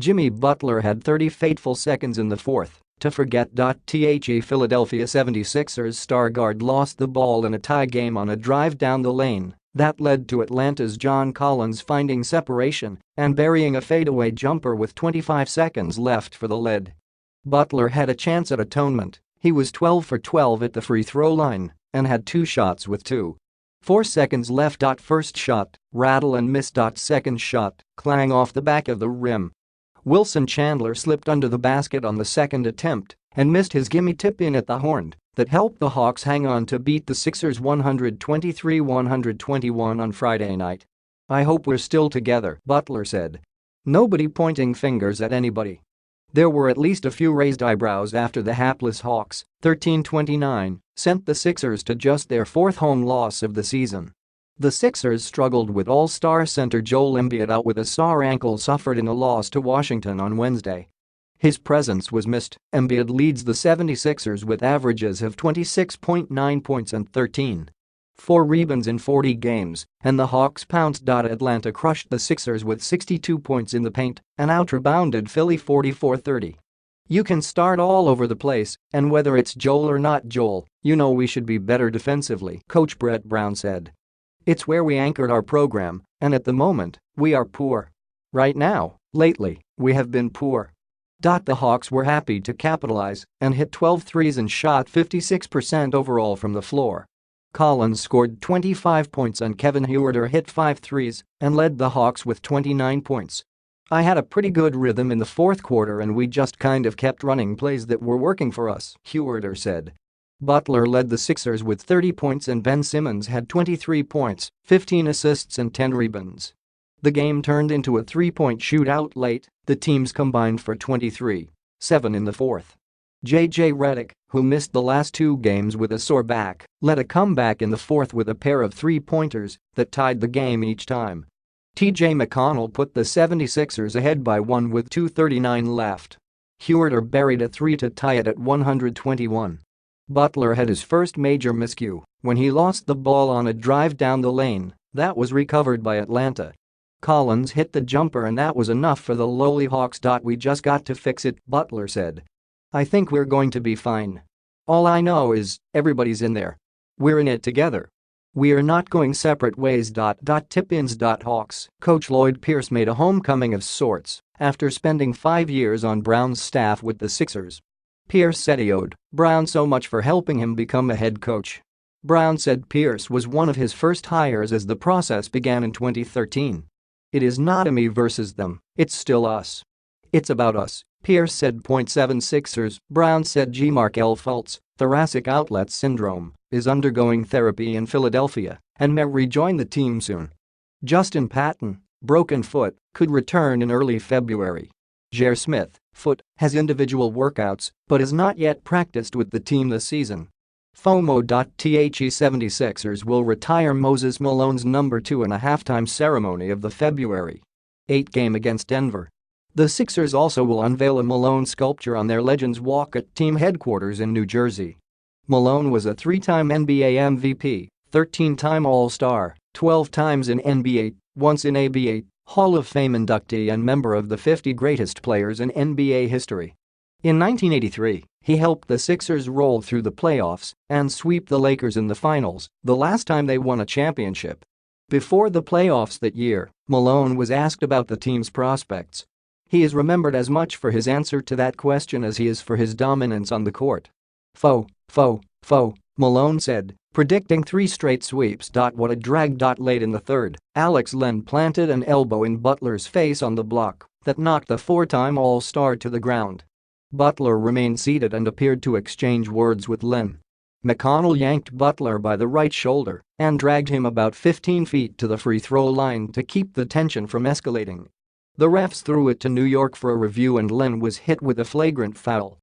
Jimmy Butler had 30 fateful seconds in the fourth to forget. The Philadelphia 76ers star guard lost the ball in a tie game on a drive down the lane that led to Atlanta's John Collins finding separation and burying a fadeaway jumper with 25 seconds left for the lead. Butler had a chance at atonement. He was 12 for 12 at the free throw line and had 2 shots with 2.4 seconds left. First shot, rattle and miss. Second shot, clang off the back of the rim. Wilson Chandler slipped under the basket on the second attempt and missed his gimme tip-in at the horn that helped the Hawks hang on to beat the Sixers 123-121 on Friday night. "I hope we're still together," Butler said. Nobody pointing fingers at anybody. There were at least a few raised eyebrows after the hapless Hawks, 13-29, sent the Sixers to just their 4th home loss of the season. The Sixers struggled with all-star center Joel Embiid out with a sore ankle suffered in a loss to Washington on Wednesday. His presence was missed. Embiid leads the 76ers with averages of 26.9 points and 13.4 rebounds in 40 games, and the Hawks pounced. Atlanta crushed the Sixers with 62 points in the paint and out-rebounded Philly 44-30. "You can start all over the place, and whether it's Joel or not Joel, you know we should be better defensively," Coach Brett Brown said. "It's where we anchored our program, and at the moment, we are poor. Right now, lately, we have been poor." The Hawks were happy to capitalize and hit 12 threes and shot 56% overall from the floor. Collins scored 25 points and Kevin Huerter hit 5 threes and led the Hawks with 29 points. "I had a pretty good rhythm in the fourth quarter and we just kind of kept running plays that were working for us," Huerter said. Butler led the Sixers with 30 points and Ben Simmons had 23 points, 15 assists and 10 rebounds. The game turned into a three-point shootout late, the teams combined for 23-7 in the fourth. J.J. Redick, who missed the last 2 games with a sore back, led a comeback in the fourth with a pair of three-pointers that tied the game each time. T.J. McConnell put the 76ers ahead by 1 with 2:39 left. Huerter buried a 3 to tie it at 121. Butler had his first major miscue when he lost the ball on a drive down the lane that was recovered by Atlanta. Collins hit the jumper and that was enough for the lowly Hawks. "We just got to fix it," Butler said. "I think we're going to be fine. All I know is everybody's in there. We're in it together. We are not going separate ways. Tip-ins. Hawks coach Lloyd Pierce made a homecoming of sorts after spending 5 years on Brown's staff with the Sixers. Pierce said he owed Brown so much for helping him become a head coach. Brown said Pierce was one of his first hires as the process began in 2013. "It is not a me versus them, it's still us. It's about us," Pierce said. 7 Sixers, Brown said Markelle Fultz, thoracic outlet syndrome, is undergoing therapy in Philadelphia and may rejoin the team soon. Justin Patton, broken foot, could return in early February. J.R. Smith, foot, has individual workouts but has not yet practiced with the team this season. FOMO. The 76ers will retire Moses Malone's number 2 in a halftime ceremony of the February 8 game against Denver. The Sixers also will unveil a Malone sculpture on their Legends Walk at team headquarters in New Jersey. Malone was a 3-time NBA MVP, 13-time All-Star, 12 times in NBA, once in ABA Hall of Fame inductee and member of the 50 greatest players in NBA history. In 1983, he helped the Sixers roll through the playoffs and sweep the Lakers in the finals, the last time they won a championship. Before the playoffs that year, Malone was asked about the team's prospects. He is remembered as much for his answer to that question as he is for his dominance on the court. Malone said, predicting 3 straight sweeps. What a drag. Late in the third, Alex Len planted an elbow in Butler's face on the block that knocked the 4-time All-Star to the ground. Butler remained seated and appeared to exchange words with Len. McConnell yanked Butler by the right shoulder and dragged him about 15 feet to the free throw line to keep the tension from escalating. The refs threw it to New York for a review and Len was hit with a flagrant foul.